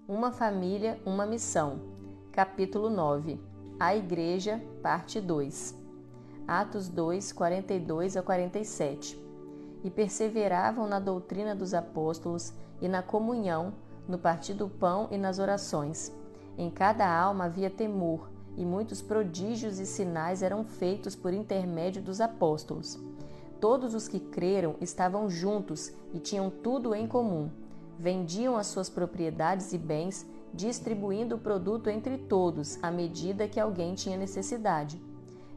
Uma família, uma missão. Capítulo 9. A Igreja, parte 2. Atos 2, 42 a 47. E perseveravam na doutrina dos apóstolos e na comunhão, no partir do pão e nas orações. Em cada alma havia temor, e muitos prodígios e sinais eram feitos por intermédio dos apóstolos. Todos os que creram estavam juntos e tinham tudo em comum. Vendiam as suas propriedades e bens, distribuindo o produto entre todos, à medida que alguém tinha necessidade.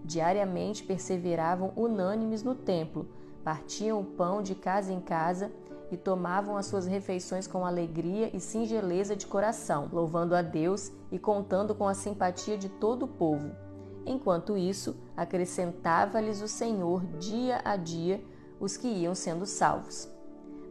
Diariamente perseveravam unânimes no templo, partiam o pão de casa em casa e tomavam as suas refeições com alegria e singeleza de coração, louvando a Deus e contando com a simpatia de todo o povo. Enquanto isso, acrescentava-lhes o Senhor dia a dia os que iam sendo salvos.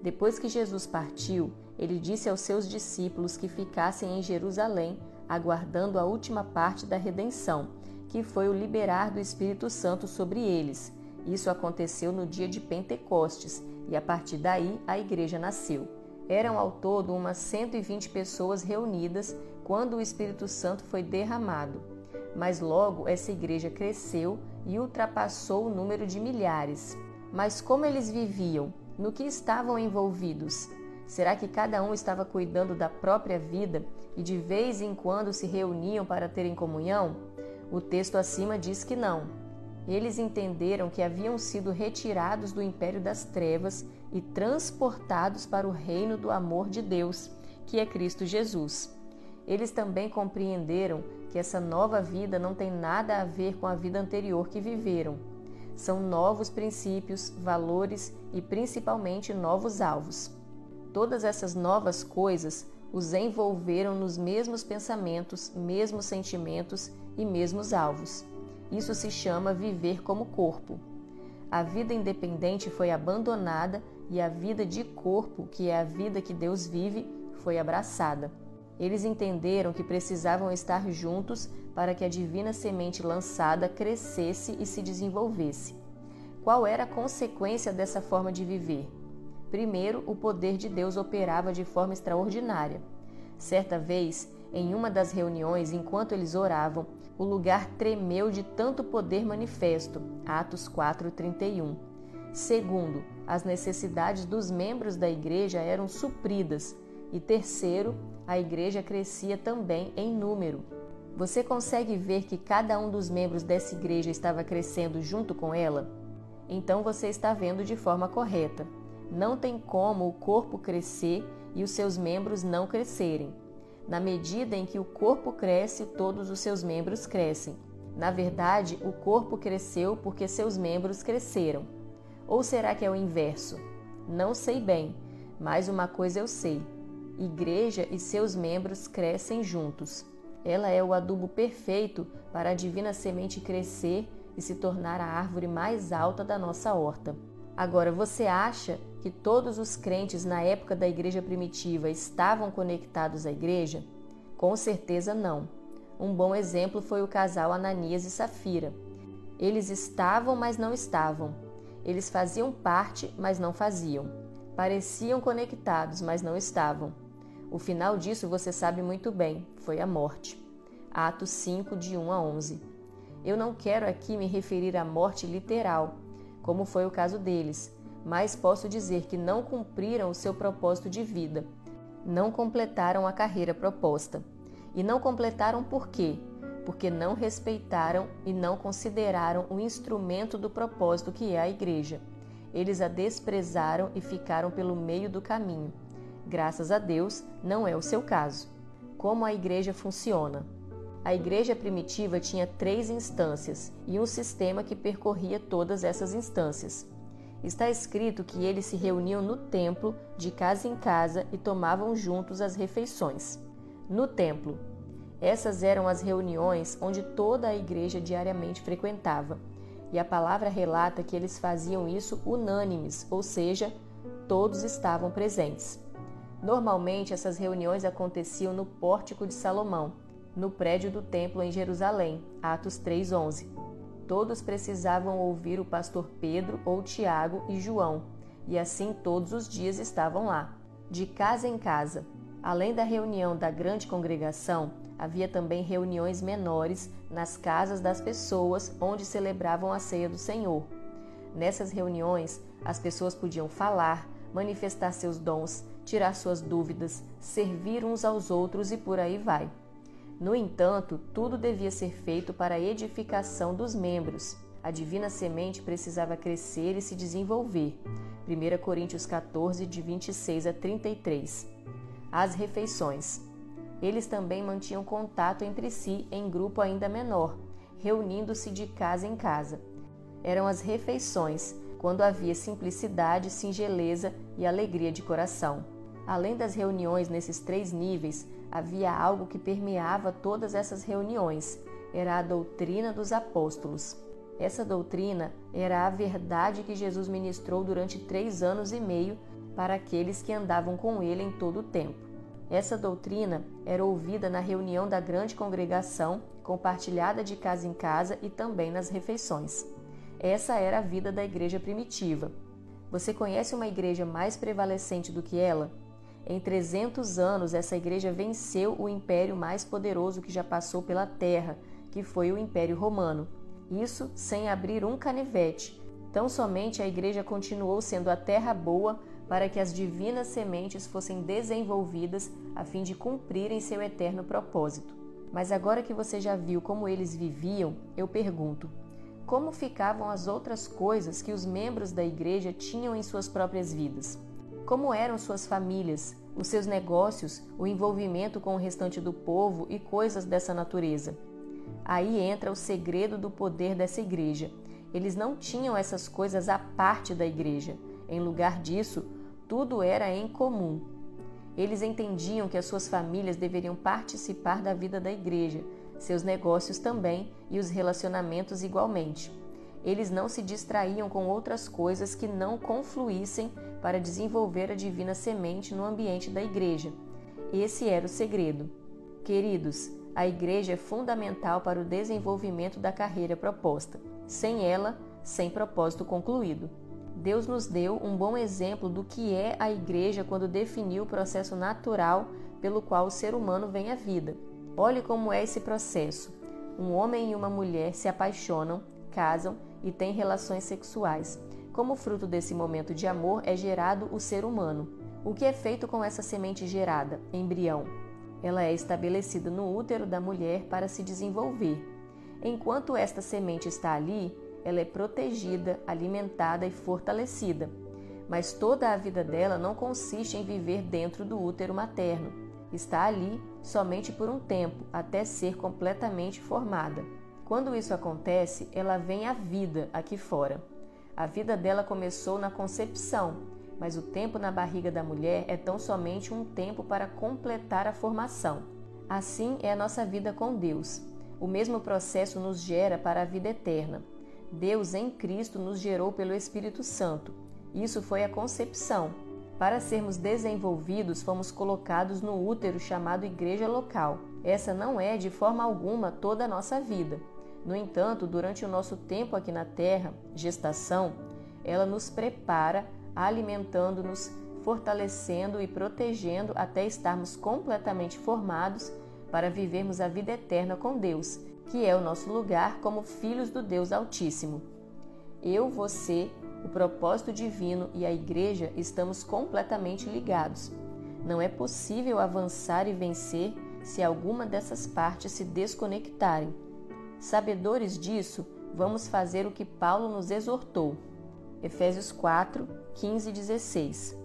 Depois que Jesus partiu, ele disse aos seus discípulos que ficassem em Jerusalém, aguardando a última parte da redenção, que foi o liberar do Espírito Santo sobre eles. Isso aconteceu no dia de Pentecostes, e a partir daí a igreja nasceu. Eram ao todo umas 120 pessoas reunidas quando o Espírito Santo foi derramado. Mas logo essa igreja cresceu e ultrapassou o número de milhares. Mas como eles viviam? No que estavam envolvidos? Será que cada um estava cuidando da própria vida e de vez em quando se reuniam para terem comunhão? O texto acima diz que não. Eles entenderam que haviam sido retirados do império das trevas e transportados para o reino do amor de Deus, que é Cristo Jesus. Eles também compreenderam que essa nova vida não tem nada a ver com a vida anterior que viveram. São novos princípios, valores e principalmente novos alvos. Todas essas novas coisas os envolveram nos mesmos pensamentos, mesmos sentimentos e mesmos alvos. Isso se chama viver como corpo. A vida independente foi abandonada e a vida de corpo, que é a vida que Deus vive, foi abraçada. Eles entenderam que precisavam estar juntos para que a divina semente lançada crescesse e se desenvolvesse. Qual era a consequência dessa forma de viver? Primeiro, o poder de Deus operava de forma extraordinária. Certa vez, em uma das reuniões, enquanto eles oravam, o lugar tremeu de tanto poder manifesto. Atos 4:31. Segundo, as necessidades dos membros da igreja eram supridas. E terceiro, a igreja crescia também em número. Você consegue ver que cada um dos membros dessa igreja estava crescendo junto com ela? Então você está vendo de forma correta. Não tem como o corpo crescer e os seus membros não crescerem. Na medida em que o corpo cresce, todos os seus membros crescem. Na verdade, o corpo cresceu porque seus membros cresceram. Ou será que é o inverso? Não sei bem, mas uma coisa eu sei. Igreja e seus membros crescem juntos. Ela é o adubo perfeito para a divina semente crescer e se tornar a árvore mais alta da nossa horta. Agora, você acha que todos os crentes na época da igreja primitiva estavam conectados à igreja? Com certeza não. Um bom exemplo foi o casal Ananias e Safira. Eles estavam, mas não estavam. Eles faziam parte, mas não faziam. Pareciam conectados, mas não estavam. O final disso você sabe muito bem, foi a morte. Atos 5, de 1 a 11. Eu não quero aqui me referir à morte literal, como foi o caso deles, mas posso dizer que não cumpriram o seu propósito de vida, não completaram a carreira proposta. E não completaram por quê? Porque não respeitaram e não consideraram o instrumento do propósito que é a igreja. Eles a desprezaram e ficaram pelo meio do caminho. Graças a Deus, não é o seu caso. Como a igreja funciona? A igreja primitiva tinha 3 instâncias e um sistema que percorria todas essas instâncias. Está escrito que eles se reuniam no templo, de casa em casa, e tomavam juntos as refeições. No templo. Essas eram as reuniões onde toda a igreja diariamente frequentava. E a palavra relata que eles faziam isso unânimes, ou seja, todos estavam presentes. Normalmente, essas reuniões aconteciam no Pórtico de Salomão, no prédio do templo em Jerusalém, Atos 3:11. Todos precisavam ouvir o pastor Pedro ou Tiago e João, e assim todos os dias estavam lá, de casa em casa. Além da reunião da grande congregação, havia também reuniões menores nas casas das pessoas onde celebravam a ceia do Senhor. Nessas reuniões, as pessoas podiam falar, manifestar seus dons, tirar suas dúvidas, servir uns aos outros e por aí vai. No entanto, tudo devia ser feito para a edificação dos membros. A divina semente precisava crescer e se desenvolver. 1 Coríntios 14, de 26 a 33. As refeições. Eles também mantinham contato entre si em grupo ainda menor, reunindo-se de casa em casa. Eram as refeições, quando havia simplicidade, singeleza e alegria de coração. Além das reuniões nesses 3 níveis, havia algo que permeava todas essas reuniões. Era a doutrina dos apóstolos. Essa doutrina era a verdade que Jesus ministrou durante 3 anos e meio para aqueles que andavam com ele em todo o tempo. Essa doutrina era ouvida na reunião da grande congregação, compartilhada de casa em casa e também nas refeições. Essa era a vida da igreja primitiva. Você conhece uma igreja mais prevalecente do que ela? Em 300 anos, essa igreja venceu o império mais poderoso que já passou pela terra, que foi o Império Romano. Isso sem abrir um canivete. Tão somente a igreja continuou sendo a terra boa para que as divinas sementes fossem desenvolvidas a fim de cumprirem seu eterno propósito. Mas agora que você já viu como eles viviam, eu pergunto: como ficavam as outras coisas que os membros da igreja tinham em suas próprias vidas? Como eram suas famílias, os seus negócios, o envolvimento com o restante do povo e coisas dessa natureza? Aí entra o segredo do poder dessa igreja. Eles não tinham essas coisas à parte da igreja. Em lugar disso, tudo era em comum. Eles entendiam que as suas famílias deveriam participar da vida da igreja, seus negócios também e os relacionamentos igualmente. Eles não se distraíam com outras coisas que não confluíssem para desenvolver a divina semente no ambiente da igreja. Esse era o segredo. Queridos, a igreja é fundamental para o desenvolvimento da carreira proposta. Sem ela, sem propósito concluído. Deus nos deu um bom exemplo do que é a igreja quando definiu o processo natural pelo qual o ser humano vem à vida. Olhe como é esse processo. Um homem e uma mulher se apaixonam, casam e têm relações sexuais. Como fruto desse momento de amor é gerado o ser humano. O que é feito com essa semente gerada, embrião? Ela é estabelecida no útero da mulher para se desenvolver. Enquanto esta semente está ali, ela é protegida, alimentada e fortalecida. Mas toda a vida dela não consiste em viver dentro do útero materno. Está ali somente por um tempo, até ser completamente formada. Quando isso acontece, ela vem à vida aqui fora. A vida dela começou na concepção, mas o tempo na barriga da mulher é tão somente um tempo para completar a formação. Assim é a nossa vida com Deus. O mesmo processo nos gera para a vida eterna. Deus em Cristo nos gerou pelo Espírito Santo. Isso foi a concepção. Para sermos desenvolvidos, fomos colocados no útero chamado igreja local. Essa não é, de forma alguma, toda a nossa vida. No entanto, durante o nosso tempo aqui na Terra, gestação, ela nos prepara, alimentando-nos, fortalecendo e protegendo até estarmos completamente formados para vivermos a vida eterna com Deus, que é o nosso lugar como filhos do Deus Altíssimo. Eu, você, o propósito divino e a igreja estamos completamente ligados. Não é possível avançar e vencer se alguma dessas partes se desconectarem. Sabedores disso, vamos fazer o que Paulo nos exortou. Efésios 4, 15 e 16.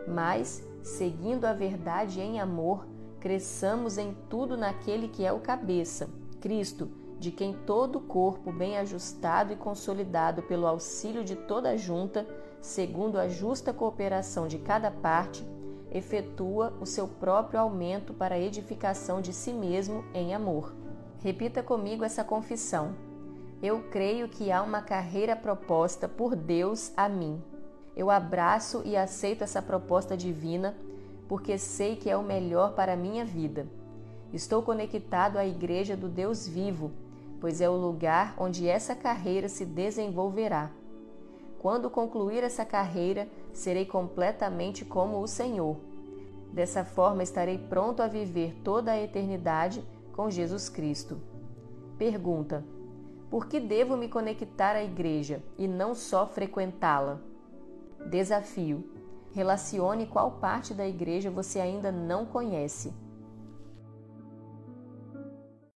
Mas, seguindo a verdade em amor, cresçamos em tudo naquele que é o cabeça, Cristo, de quem todo o corpo, bem ajustado e consolidado pelo auxílio de toda a junta, segundo a justa cooperação de cada parte, efetua o seu próprio aumento para a edificação de si mesmo em amor. Repita comigo essa confissão. Eu creio que há uma carreira proposta por Deus a mim. Eu abraço e aceito essa proposta divina porque sei que é o melhor para a minha vida. Estou conectado à Igreja do Deus vivo, pois é o lugar onde essa carreira se desenvolverá. Quando concluir essa carreira, serei completamente como o Senhor. Dessa forma, estarei pronto a viver toda a eternidade com Jesus Cristo. Pergunta: por que devo me conectar à igreja e não só frequentá-la? Desafio: relacione qual parte da igreja você ainda não conhece.